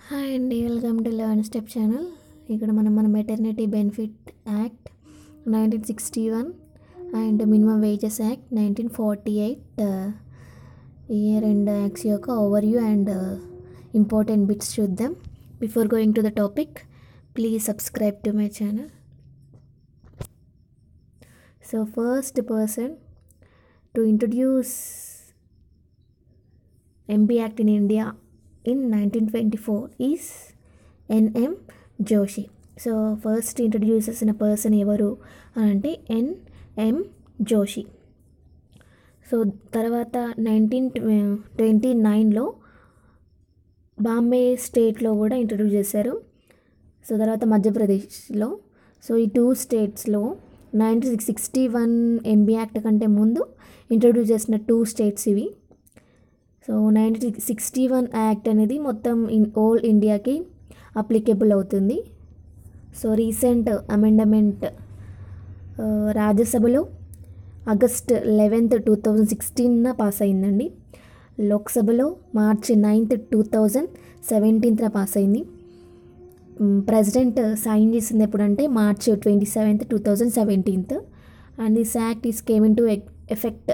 Hi అండి, welcome to eleven step channel. ఇక్కడ మన maternity benefit act 1961 and minimum wages act 1948 ఈ రెండు యాక్ట్స్ యొక్క ఓవర్వ్యూ అండ్ ఇంపార్టెంట్ బిట్స్ చూద్దాం. Before going to the topic, please subscribe to my channel. So first person to introduce MB Act in India in 1924 is N.M. Joshi. So first introduce చేసిన person ఎవరు అంటే N.M. Joshi. So తర్వాత 1929లో బాంబే స్టేట్లో కూడా introduce చేశారు. So తర్వాత మధ్యప్రదేశ్లో. So ఈ టూ స్టేట్స్లో 1961 MB యాక్ట్ కంటే ముందు ఇంట్రడ్యూస్ చేసిన టూ స్టేట్స్ ఇవి. సో 1961 యాక్ట్ అనేది మొత్తం ఓల్ ఇండియాకి అప్లికేబుల్ అవుతుంది. సో రీసెంట్ అమెండమెంట్ రాజ్యసభలో ఆగస్ట్ 11th 2016 పాస్ అయిందండి. లోక్సభలో మార్చి 9th 2017 పాస్ అయింది. ప్రెసిడెంట్ సైన్ చేసింది ఎప్పుడంటే మార్చి 27th 2017. And this act is came in to effect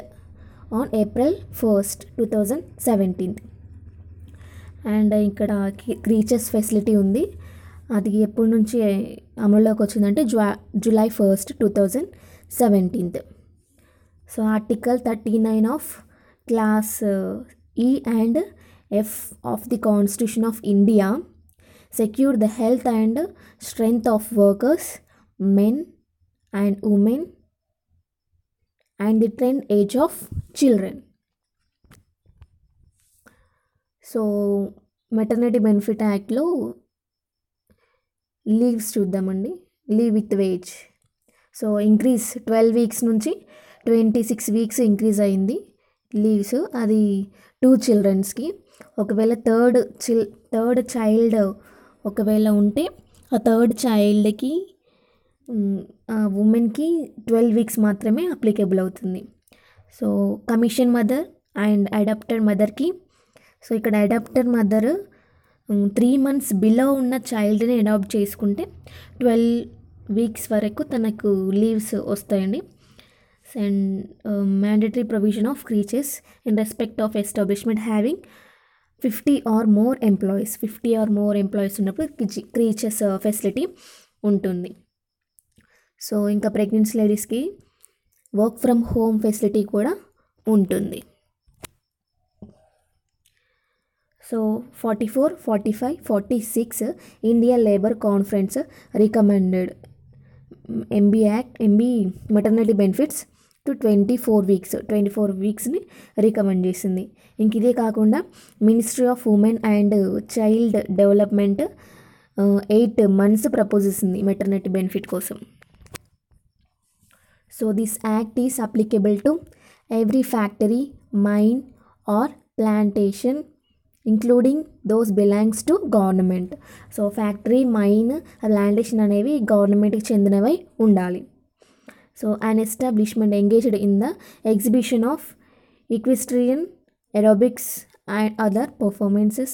on April 1st 2017. And ఇక్కడ క్రీచర్స్ ఫెసిలిటీ ఉంది. అది ఎప్పటి నుంచి అమలులోకి వచ్చిందంటే July 1st 2017. So article 39 of class E and F of the constitution of India secure the health and strength of workers, men and women and the trend age of children. So maternity benefit యాక్ట్లో leaves చూద్దామండి. Leave with wage. So increase 12 weeks నుంచి 26 weeks increase అయింది leaves. అది 2 చిల్డ్రన్స్కి. ఒకవేళ third child ఒకవేళ ఉంటే ఆ third చైల్డ్కి ఉమెన్కి 12 వీక్స్ మాత్రమే అప్లికేబుల్ అవుతుంది. So commission mother and adapted మదర్కి. సో ఇక్కడ అడాప్టెడ్ మదర్ 3 months బిలో ఉన్న చైల్డ్ని అడాప్ట్ చేసుకుంటే 12 వీక్స్ వరకు తనకు లీవ్స్ వస్తాయండి. And mandatory provision of creches in respect of establishment having 50 or more employees. 50 or more employees ఉన్నప్పుడు క్రీచర్స్ ఫెసిలిటీ ఉంటుంది. సో ఇంకా ప్రెగ్నెన్సీ లేడీస్కి వర్క్ ఫ్రమ్ హోమ్ ఫెసిలిటీ కూడా ఉంటుంది. So 44, 45, 46 India labour conference recommended MB maternity benefits to 24 weeks. 24 వీక్స్ని recommend చేసింది. ఇంక ఇదే కాకుండా ministry of women and child development 8 months propose చేసింది మెటర్నిటీ బెనిఫిట్ కోసం. So this act is applicable to every factory, mine or plantation including those belongs to government. So factory, mine, plantation అనేవి గవర్నమెంట్కి చెందినవై ఉండాలి. So an establishment engaged in the exhibition of equestrian, aerobics and other performances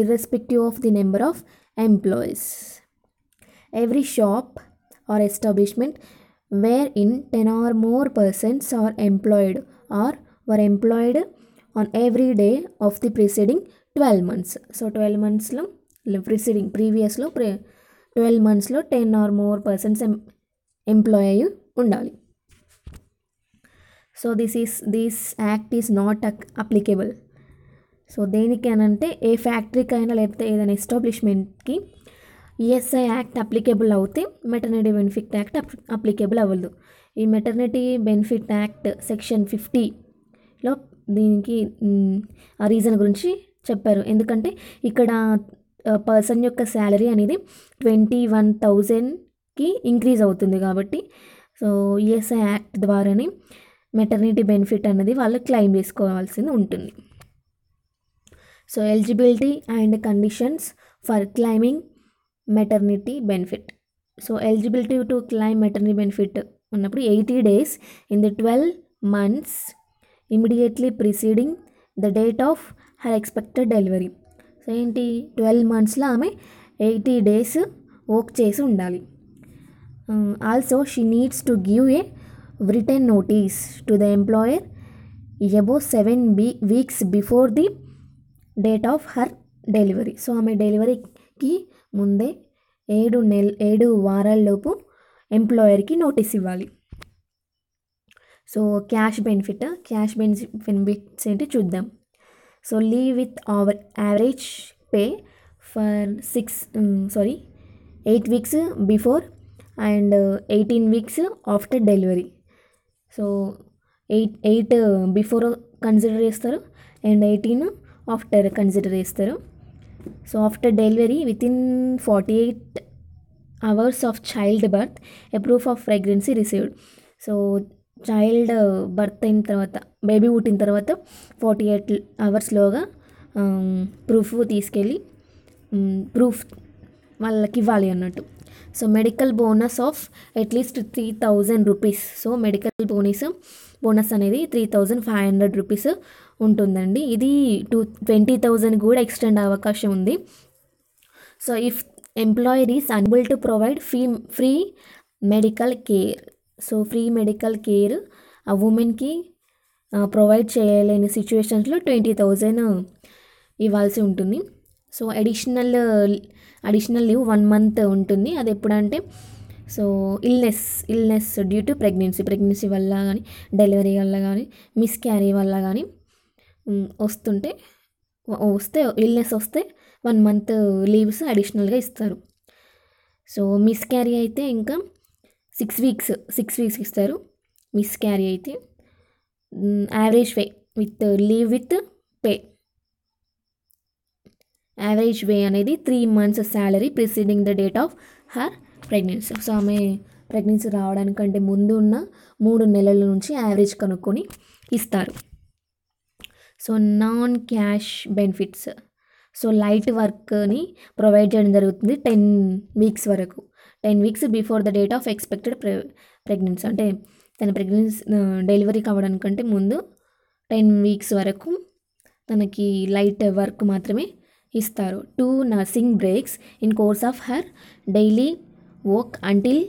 irrespective of the number of employees. Every shop or establishment wherein 10 or more persons are employed or were employed on every day of the preceding 12 months. So 12 monthsలో ప్రీవియస్లో 12 monthsలో 10 or more persons employ అయ్యి ఉండాలి. So this act is not applicable. So దేనికి అనంటే ఏ ఫ్యాక్టరీకి అయినా లేకపోతే ఏదైనా ఎస్టాబ్లిష్మెంట్కి ESI యాక్ట్ అప్లికేబుల్ అవుతే మెటర్నిటీ బెనిఫిట్ యాక్ట్ అప్లికేబుల్ అవ్వదు. ఈ మెటర్నిటీ బెనిఫిట్ యాక్ట్ సెక్షన్ 50లో దీనికి ఆ రీజన్ గురించి చెప్పారు. ఎందుకంటే ఇక్కడ పర్సన్ యొక్క శాలరీ అనేది 21,000కి ఇంక్రీజ్ అవుతుంది కాబట్టి. సో ESI యాక్ట్ ద్వారానే మెటర్నిటీ బెనిఫిట్ అన్నది వాళ్ళు క్లెయిమ్ చేసుకోవాల్సింది ఉంటుంది. So eligibility and conditions for claiming maternity benefit. So eligibility to claim maternity benefit ఉన్నప్పుడు 80 days in the 12 months immediately preceding the date of her expected delivery. So ఏంటి 12 monthsలో ఆమె 80 days work చేసి ఉండాలి. Also she needs to give a written notice to the employer above 7 weeks before the date of her delivery. So ఆమె డెలివరీకి ముందే 7 వారాల్లోపు ఎంప్లాయర్కి notice ఇవ్వాలి. So cash benefits ఏంటి చూద్దాం. So leave with average pay for 8 weeks before and 18 weeks after delivery. So 8 before consider చేస్తారు and 18 after consider చేస్తారు. So after delivery within 48 hours of child birth A proof of pregnancy received. So child birth అయిన తర్వాత, baby పుట్టిన తర్వాత 48 hours proof తీసుకెళ్ళి proof వాళ్ళకి ఇవ్వాలి అన్నట్టు. So medical bonus of at least 3,000 rupees. So medical bonus అనేది 3,500 rupees ఉంటుందండి. ఇది 20,000 కూడా ఎక్స్టెండ్ అవకాశం ఉంది. So if employer is unable to provide free medical care, so free medical care ఆ ఉమెన్కి ప్రొవైడ్ చేయలేని సిచ్యువేషన్స్లో 20,000 ఇవ్వాల్సి ఉంటుంది. సో అడిషనల్ లీవ్ 1 month ఉంటుంది. అది ఎప్పుడంటే so illness due to pregnancy వల్ల కానీ, డెలివరీ వల్ల కానీ, మిస్క్యారీ వల్ల కానీ ఇల్నెస్ వస్తే 1 month లీవ్స్ అడిషనల్గా ఇస్తారు. సో మిస్క్యారీ అయితే ఇంకా 6 weeks ఇస్తారు. మిస్క్యారీ అయితే average pay with leave with pay. Average wage అనేది 3 months salary preceding the date of her pregnancy. So ఆమె ప్రెగ్నెన్సీ రావడానికంటే ముందు ఉన్న 3 నెలల నుంచి యావరేజ్ కనుక్కొని ఇస్తారు. So non cash benefits. So light వర్క్ని ప్రొవైడ్ చేయడం జరుగుతుంది 10 weeks వరకు. 10 weeks before the date of expected pregnancy. అంటే తన డెలివరీ కావడానికంటే ముందు 10 weeks వరకు తనకి లైట్ వర్క్ మాత్రమే ఇస్తారు. 2 nursing breaks in course of her daily work until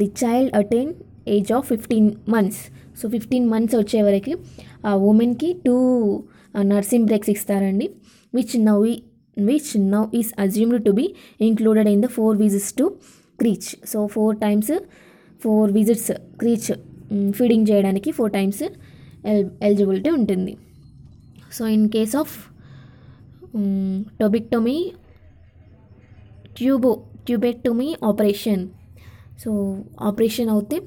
the child attain age of 15 months. So 15 months వచ్చే వరకు ఆ ఉమెన్కి 2 nursing breaks ఇస్తారండి. which now is assumed to be included in the 4 visits to creche. So 4 visits creche feeding చేయడానికి 4 times eligibility ఉంటుంది. So in case of tubectomy operation, so operation అవుతే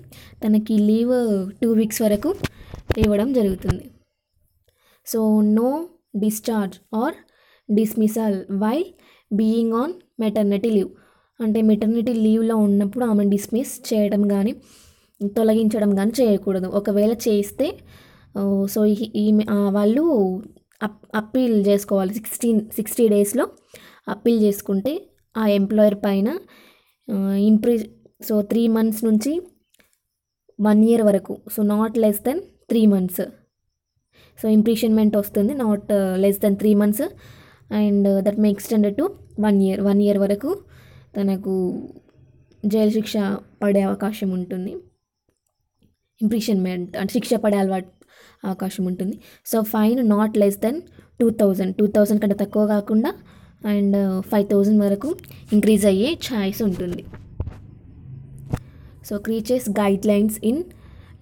తనకి leave 2 weeks వరకు ఇవ్వడం జరుగుతుంది. So no discharge or dismissal while being on maternity leave. అంటే maternity లీవ్లో ఉన్నప్పుడు ఆమె డిస్మిస్ చేయడం కానీ తొలగించడం కానీ చేయకూడదు. ఒకవేళ చేస్తే సో వాళ్ళు అప్పీల్ చేసుకోవాలి. 60 daysలో అప్పీల్ చేసుకుంటే ఆ ఎంప్లాయర్ పైన సో 3 months నుంచి 1 year వరకు, so not less than 3 months so imprisonment వస్తుంది. Not less than 3 months and that may extended to 1 year వరకు తనకు జైలు శిక్ష పడే అవకాశం ఉంటుంది. ఇంప్రిషన్మెంట్ అంటే శిక్ష పడే అవకాశం ఉంటుంది. So fine not less then 2,000 కంటే తక్కువ కాకుండా అండ్ 5,000 వరకు ఇంక్రీజ్ అయ్యే ఛాయిస్ ఉంటుంది. So creches guidelines in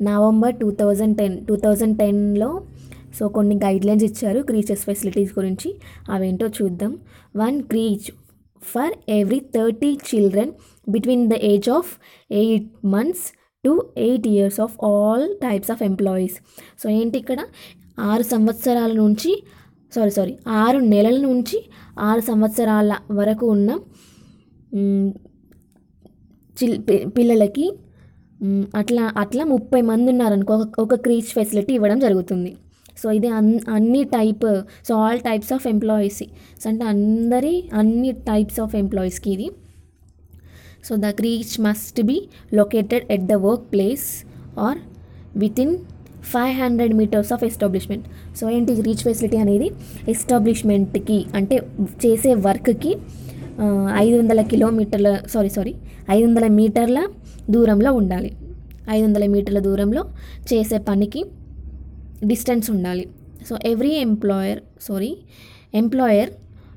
November 2010లో సో కొన్ని గైడ్లైన్స్ ఇచ్చారు క్రీచెస్ ఫెసిలిటీస్ గురించి. అవేంటో చూద్దాం. 1 creche for every 30 children between the age of 8 months to 8 years of all types of employees. So ఏంటి ఇక్కడ 6 నెలల నుంచి 6 సంవత్సరాల వరకు ఉన్న పిల్లలకి అట్లా 30 మంది ఉన్నారనుకో ఒక క్రీచ్ ఫెసిలిటీ ఇవ్వడం జరుగుతుంది. సో ఇది so all types of employees, so అంటే అన్ని టైప్స్ ఆఫ్ ఎంప్లాయీస్కి ఇది. So the creche must be located at the work place or within 500 meters of establishment. So ఏంటి రీచ్ ఫెసిలిటీ అనేది ఎస్టాబ్లిష్మెంట్కి అంటే చేసే వర్క్కి 500 మీటర్ల దూరంలో ఉండాలి. 500 మీటర్ల దూరంలో చేసే పనికి డిస్టెన్స్ ఉండాలి. So every employer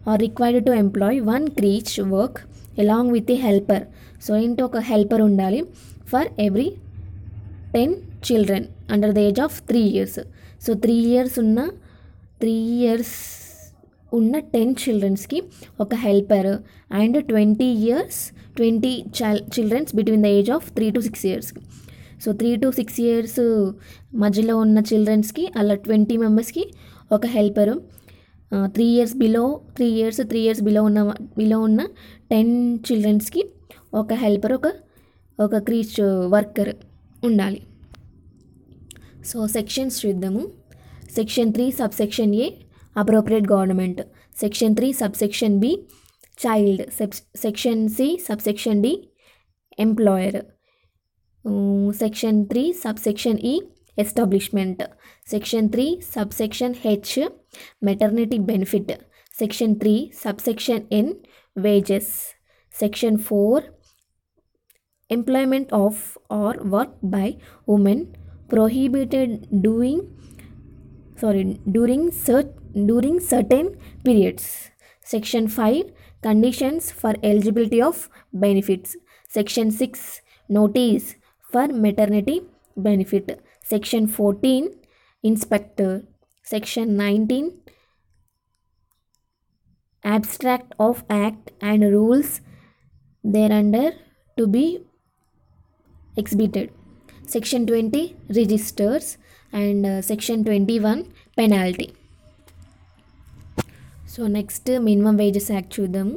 are required to employ 1 creche work along with a helper. So ఏంటి ఒక హెల్పర్ ఉండాలి for every 10 children under the age of 3 years. So 3 years ఉన్న 10 childrensకి ఒక helper and 20 children between the age of 3 to 6 years. So 3 to 6 years మధ్యలో ఉన్న చిల్డ్రన్స్కి అలా 20 మెంబర్స్కి ఒక హెల్పరు, 3 years బిలో ఉన్న 10 childrensకి ఒక హెల్పర్, ఒక క్రీచ్ వర్కర్ ఉండాలి. సో సెక్షన్స్ చూద్దాము. Section 3 subsection A appropriate government, section 3 subsection B child, section C subsection D employer, section 3 subsection E establishment, section 3 subsection H maternity benefit, section 3 subsection N wages, section 4 employment of or work by women prohibited during certain periods, section 5 conditions for eligibility of benefits, section 6 notice for maternity benefit, section 14 inspector, section 19 abstract of act and rules thereunder to be exhibited, section 20 registers and section 21 penalty. So next minimum wages act చూద్దాము.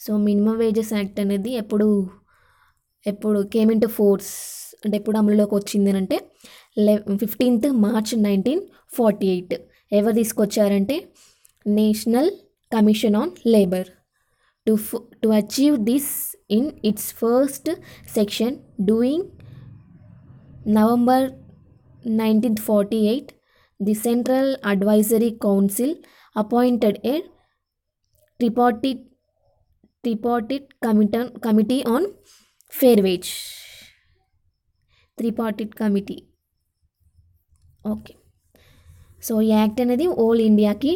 So minimum wages act అనేది ఎప్పుడు came in to force అంటే ఎప్పుడు అమలులోకి వచ్చింది అంటే 15th March 1948. ఎవరు తీసుకొచ్చారంటే national commission on labour. To achieve this in its first section during November 1948, the Central Advisory Council appointed a tripartite committee on fair wage. Tripartite committee. Okay. So ఈ act అనేది all ఇండియాకి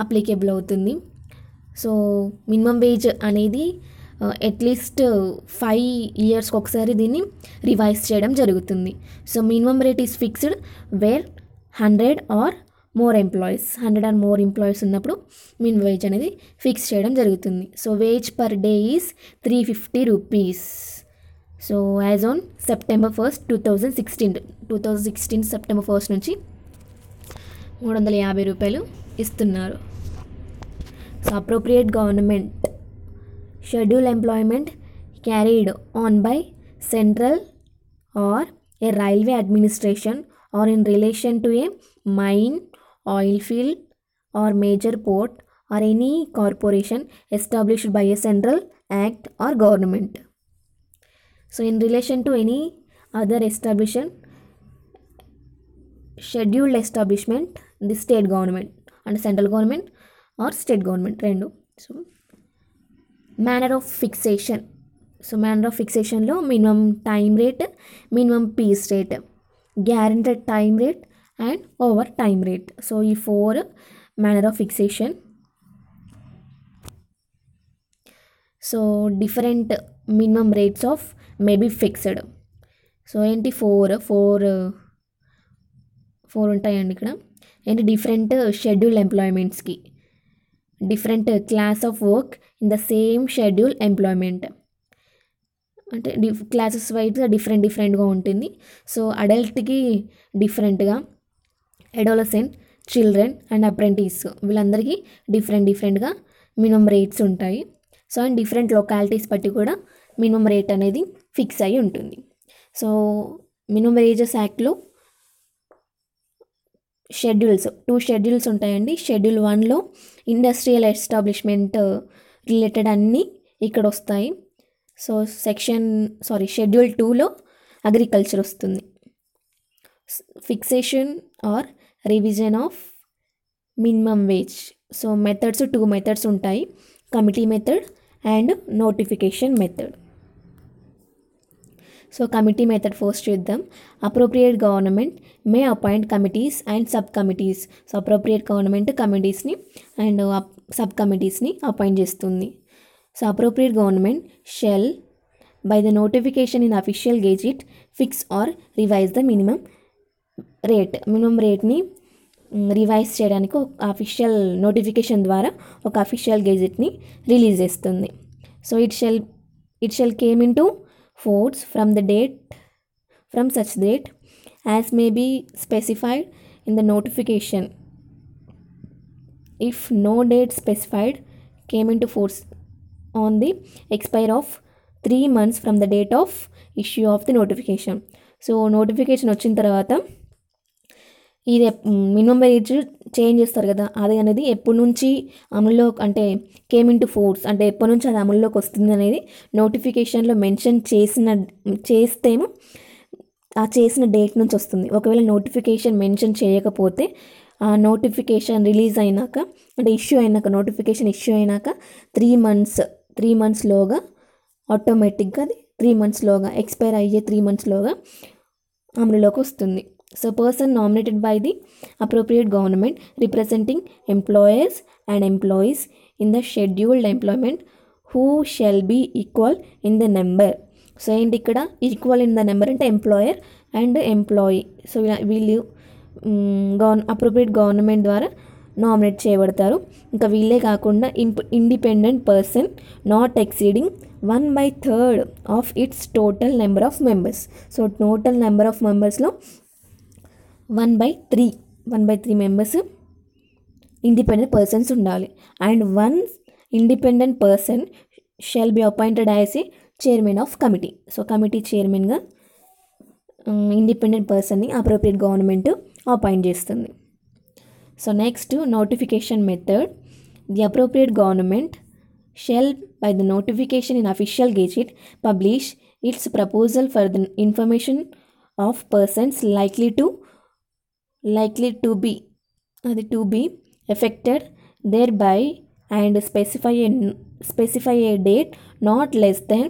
applicable అవుతుంది. So minimum wage అనేది at least 5 yearsకి ఒకసారి దీన్ని revise చేయడం జరుగుతుంది. So minimum rate is fixed where 100 or more employees ఉన్నప్పుడు మినిమం వేజ్ అనేది ఫిక్స్ చేయడం జరుగుతుంది. So wage per day is 350 rupees. So as on September 1st, 2016 September 1st నుంచి 350 రూపాయలు ఇస్తున్నారు. So appropriate government schedule employment carried on by central or a railway administration or in relation to a mine, oil field or major port or any corporation established by a central act or government. So in relation to any other establishment scheduled establishment the state government అంటే central government or state government రెండు. So manner of fixation. So manner of ఫిక్సేషన్లో minimum time rate, minimum piece rate, guaranteed time rate and over time rate. So ఈ 4 manner of fixation. So different minimum rates of may be fixed. So ఏంటి 4 ఉంటాయండి ఇక్కడ. ఏంటి different schedule ఎంప్లాయ్మెంట్స్కి different class of work in the same schedule employment అంటే classes వైజ్గా డిఫరెంట్గా ఉంటుంది. సో అడల్ట్కి డిఫరెంట్గా, అడోలసెంట్, చిల్డ్రన్ అండ్ అప్రెంటిస్ వీళ్ళందరికీ డిఫరెంట్గా మినిమం రేట్స్ ఉంటాయి. సో అండ్ డిఫరెంట్ లొకాలిటీస్ బట్టి కూడా మినిమం రేట్ అనేది ఫిక్స్ అయ్యి ఉంటుంది. సో మినిమం వేజెస్ యాక్ట్లో షెడ్యూల్స్ 2 షెడ్యూల్స్ ఉంటాయండి. షెడ్యూల్ 1లో ఇండస్ట్రియల్ ఎస్టాబ్లిష్మెంట్ రిలేటెడ్ అన్నీ ఇక్కడ వస్తాయి. సో షెడ్యూల్ 2లో అగ్రికల్చర్ వస్తుంది. Fixation or revision of minimum wage. So methods 2 methods ఉంటాయి, committee method and notification method. So committee method first చూద్దాం. Appropriate government may appoint committees and sub committees. So appropriate government కమిటీస్ని and sub కమిటీస్ని appoint చేస్తుంది. So appropriate government shall by the notification in official gazette fix or revise the minimum రేట్ని revise చేయడానికి ఒక official notification ద్వారా ఒక official గెజిట్ని release చేస్తుంది. So it shall came in to force from such date as may be specified in the notification. If no date specified came into force on the expire of 3 months from the date of issue of the notification. So notification వచ్చిన తర్వాత ఇది minimum wage change చేస్తారు కదా, అది అనేది ఎప్పటి నుంచి అమల్లో అంటే కేమ్ ఇన్ టు ఫోర్స్ అంటే ఎప్పటి నుంచి అది అమల్లోకి వస్తుంది అనేది నోటిఫికేషన్లో మెన్షన్ చేస్తేమో ఆ చేసిన డేట్ నుంచి వస్తుంది. ఒకవేళ నోటిఫికేషన్ మెన్షన్ చేయకపోతే ఆ నోటిఫికేషన్ రిలీజ్ అయినాక అంటే నోటిఫికేషన్ ఇష్యూ అయినాక 3 మంత్స్లోగా ఆటోమేటిక్గా అది 3 మంత్స్లోగా ఎక్స్పైర్ అయ్యే 3 మంత్స్లోగా అమలులోకి వస్తుంది. So person nominated by the appropriate government representing employers and employees in the scheduled employment who shall be equal in the number. So ఏంటి ఇక్కడ ఈక్వల్ ఇన్ ద నెంబర్ అంటే ఎంప్లాయర్ అండ్ ఎంప్లాయీ. సో వీళ్ళు appropriate government ద్వారా nominate చేయబడతారు. ఇంకా వీళ్ళే కాకుండా independent person not exceeding 1/3 of its total number of members. So total number of మెంబర్స్లో 1/3 మెంబర్స్ ఇండిపెండెంట్ పర్సన్స్ ఉండాలి. And 1 independent person shall be appointed as a chairman of committee. So committee చైర్మన్గా independent పర్సన్ని appropriate government appoint చేస్తుంది. So next notification method. The appropriate government shall by the notification in official gazette publish it's proposal for the information of persons likely to be affected thereby and specify a date not less than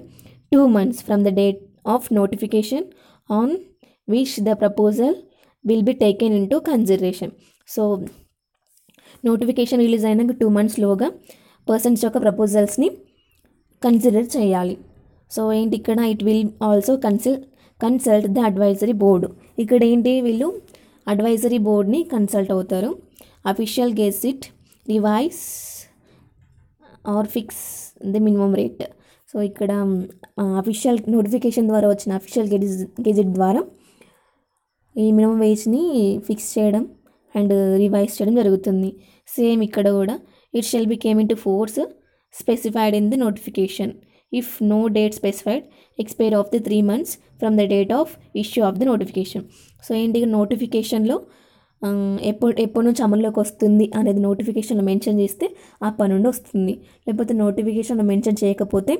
2 months from the date of notification on which the proposal will be taken into consideration. So notification release అయినాక 2 monthsలోగా persons యొక్క ప్రపోజల్స్ని consider చేయాలి. So ఏంటి ఇక్కడ it will also consult the advisory board. ఇక్కడ ఏంటి వీళ్ళు advisory బోర్డ్ని consult అవుతారు. Official gazette revise or fix the minimum rate. So ఇక్కడ అఫీషియల్ నోటిఫికేషన్ ద్వారా వచ్చిన అఫీషియల్ గెజిట్ ద్వారా ఈ మినిమం వేజ్ని ఫిక్స్ చేయడం అండ్ రివైజ్ చేయడం జరుగుతుంది. సేమ్ ఇక్కడ కూడా it shall be came in to force specified in the notification if no date specified expire of the 3 months from the date of issue of the notification. So ఏంటి నోటిఫికేషన్లో ఎప్పటి నుంచి అమల్లోకి వస్తుంది అనేది నోటిఫికేషన్లో మెన్షన్ చేస్తే అప్పటి నుండి వస్తుంది. లేకపోతే నోటిఫికేషన్లో మెన్షన్ చేయకపోతే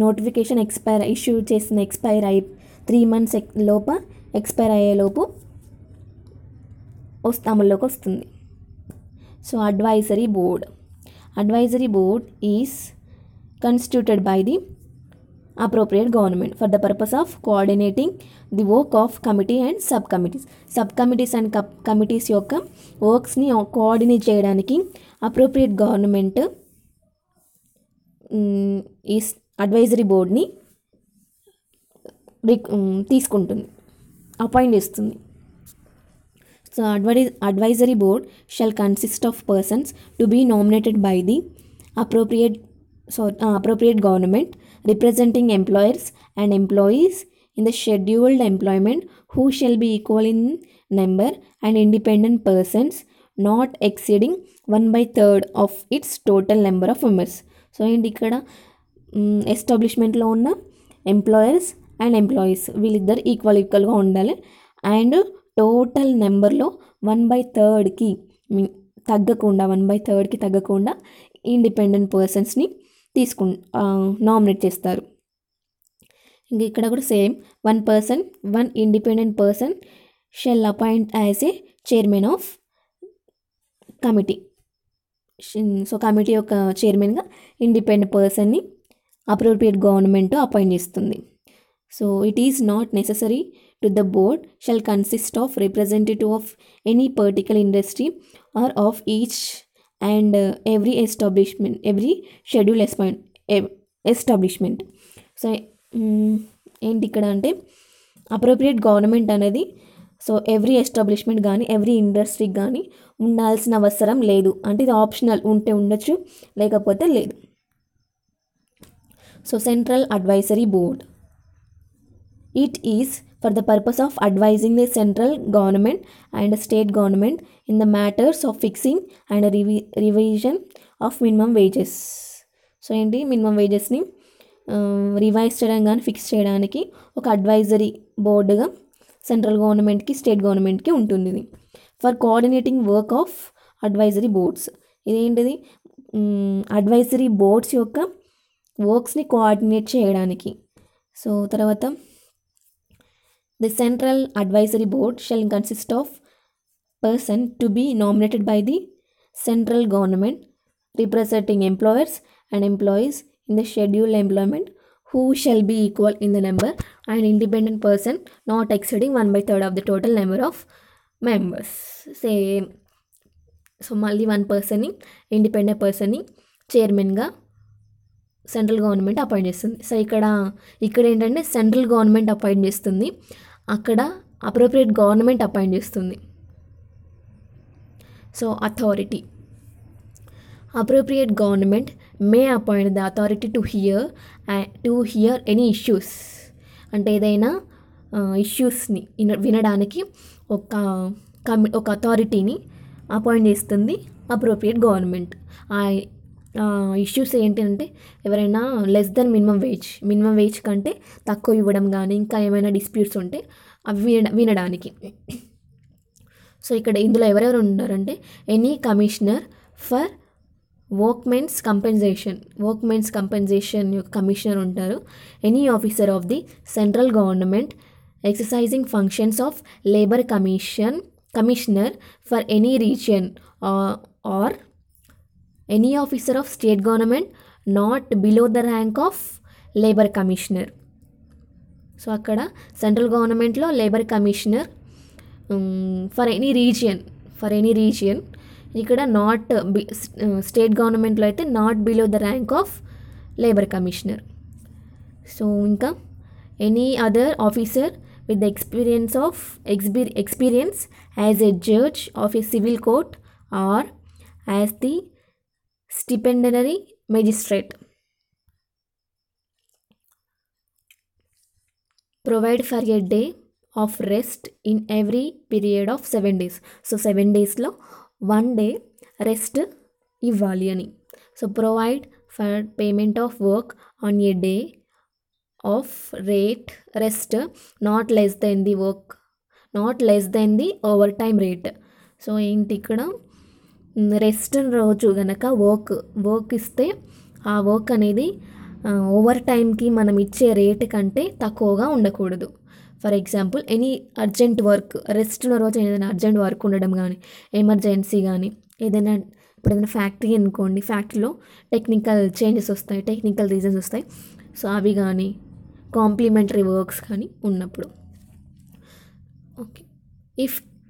నోటిఫికేషన్ ఇష్యూ చేసిన ఎక్స్పైర్ అయ్యి 3 months లోపు ఎక్స్పైర్ అయ్యేలోపు అమల్లోకి వస్తుంది. So advisory board is constituted by the appropriate government for the purpose of coordinating the work of committee and subcommittees and committees యొక్క వర్క్స్ని కోఆర్డినేట్ చేయడానికి అప్రోప్రియేట్ గవర్నమెంట్ ఈ అడ్వైజరీ బోర్డ్ని తీసుకుంటుంది, అపాయింట్ చేస్తుంది. So advisory board shall consist of persons to be nominated by the appropriate government representing employers and employees in the scheduled employment who shall be equal in number and independent persons not exceeding 1/3 of its total number of members. So ఏంటి ఇక్కడ ఎస్టాబ్లిష్మెంట్లో ఉన్న employers and employees వీళ్ళిద్దరు ఈక్వల్గా ఉండాలి. And total నెంబర్లో 1/3కి తగ్గకుండా independent పర్సన్స్ని nominate చేస్తారు. ఇంక ఇక్కడ కూడా same, one independent person shall appoint as a chairman of committee. So committee యొక్క చైర్మన్గా ఇండిపెండెంట్ పర్సన్ని అప్రోప్రియేట్ గవర్నమెంట్ అపాయింట్ చేస్తుంది. So it is not necessary to the board shall consist of representative of any particular industry or of each and every schedule establishment. So ఏంటి ఇక్కడ అంటే appropriate government అనేది so every establishment కానీ every ఇండస్ట్రీకి కానీ ఉండాల్సిన అవసరం లేదు. అంటే ఇది ఆప్షనల్, ఉంటే ఉండొచ్చు లేకపోతే లేదు. So central advisory board, it is for the purpose of advising the central government and state government in the matters of fixing and revision of minimum wages. So ఏంటి మినిమం వేజెస్ని రివైజ్ చేయడం కానీ fix చేయడానికి ఒక advisory బోర్డుగా central గవర్నమెంట్కి state గవర్నమెంట్కి ఉంటుంది. ఇది for coordinating work of advisory boards, ఇదేంటిది అడ్వైజరీ బోర్డ్స్ యొక్క వర్క్స్ని కోఆర్డినేట్ చేయడానికి. సో తర్వాత the central advisory board shall consist of person to be nominated by the central government representing employers and employees in the scheduled employment who shall be equal in the number and independent person not exceeding 1/3 of the total number of members. Same. So మళ్ళీ one పర్సన్ని independent పర్సన్ని చైర్మన్గా central government appoint చేస్తుంది. So ఇక్కడ ఏంటంటే central government appoint చేస్తుంది, అక్కడ appropriate government appoint చేస్తుంది. So authority, appropriate government may appoint the authority to hear any issues. అంటే ఏదైనా ఇష్యూస్ని వినడానికి ఒక అథారిటీని అపాయింట్ చేస్తుంది అప్రోప్రియేట్ గవర్నమెంట్. ఇష్యూస్ ఏంటి అంటే ఎవరైనా లెస్ దెన్ మినిమం వేజ్ కంటే తక్కువ ఇవ్వడం కానీ ఇంకా ఏమైనా డిస్ప్యూట్స్ ఉంటే అవి వినడానికి. సో ఇక్కడ ఇందులో ఎవరెవరు ఉన్నారంటే any commissioner for workmen's compensation యొక్క కమిషనర్ ఉంటారు. Any officer of the central government exercising functions of labour commissioner for any region or any officer of state government not below the rank of labour commissioner. So అక్కడ central గవర్నమెంట్లో labour commissioner for any region, ఇక్కడ not state గవర్నమెంట్లో అయితే not below the rank of labour commissioner. So ఇంకా any other officer with the experience as a judge of a civil court or as the stipendiary magistrate. Provide for a day of rest in every period of 7 days. So 7 daysలో 1 day rest ఇవ్వాలి అని. So provide for payment of work on a day of rest not less than the over time rate. So ఏంటి ఇక్కడ rest రోజు కనుక work ఇస్తే ఆ work అనేది over టైంకి మనం ఇచ్చే రేట్ కంటే తక్కువగా ఉండకూడదు. For example any urgent work, rest రోజు ఏదైనా అర్జెంట్ వర్క్ ఉండడం కానీ ఎమర్జెన్సీ కానీ ఏదైనా ఇప్పుడు ఏదైనా ఫ్యాక్టరీ అనుకోండి, ఫ్యాక్టరీలో టెక్నికల్ చేంజెస్ వస్తాయి, టెక్నికల్ రీజన్స్ వస్తాయి. సో అవి కానీ కాంప్లిమెంటరీ వర్క్స్ కానీ ఉన్నప్పుడు ఓకే.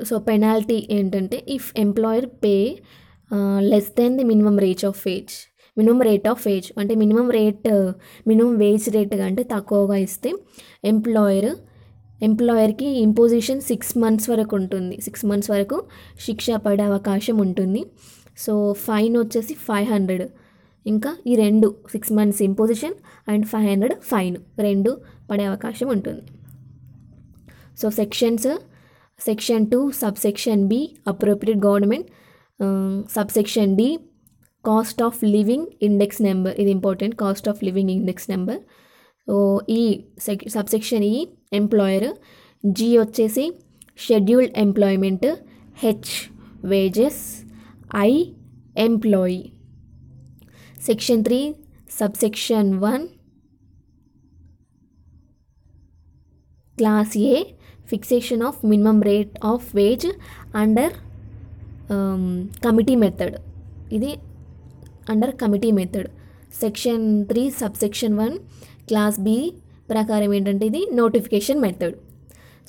సో పెనాల్టీ ఏంటంటే if employer pay less than the minimum rate of wage అంటే మినిమం వేజ్ రేట్ కంటే తక్కువగా ఇస్తే ఎంప్లాయర్కి ఇంపోజిషన్ 6 months వరకు ఉంటుంది. 6 months వరకు శిక్ష పడే అవకాశం ఉంటుంది. సో ఫైన్ వచ్చేసి 500, ఇంకా ఈ 6 months ఇంపోజిషన్ అండ్ 500 ఫైన్ పడే అవకాశం ఉంటుంది. So section 2 subsection B appropriate government, subsection D cost of living index number, ఇది important, cost of living index number. So ఈ సబ్సెక్షన్ ఈ ఎంప్లాయర్, జి వచ్చేసి scheduled employment, H wages, I employee. Section 3 subsection 1 Class A, fixation of minimum rate of wage under committee method. ఇది under committee method. Section 3 subsection 1 clause B ప్రకారం ఏంటంటే ఇది notification method.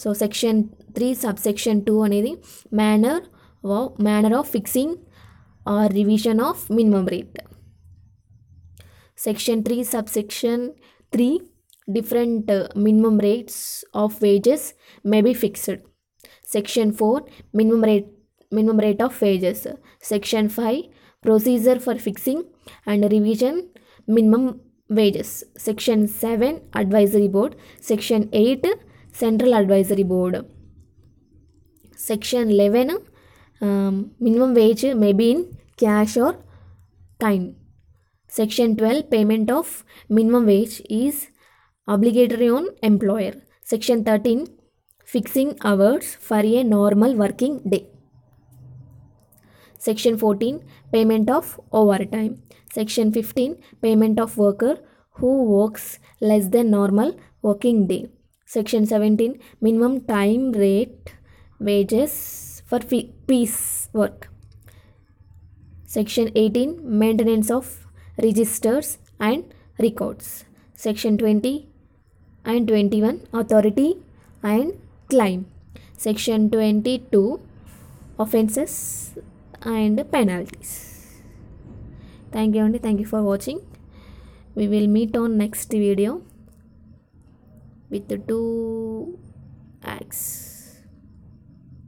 So section 3 subsection 2 అనేది manner of fixing or revision of minimum rate. Section 3 subsection 3 different minimum rates of wages may be fixed. Section 4 minimum rate of wages. Section 5 procedure for fixing and revision minimum wages. Section 7 advisory board. Section 8 central advisory board. Section 11 minimum wage may be in cash or kind. Section 12 payment of minimum wage is obligatory on employer. Section 13 fixing hours for a normal working day. Section 14 payment of overtime. Section 15 payment of worker who works less than normal working day. Section 17 minimum time rate wages for piece work. Section 18 maintenance of registers and records. Section 20 and 21 authority and claim. Section 22 offenses and penalties. Thank you, thank you for watching. We will meet on next video with the 2 acts.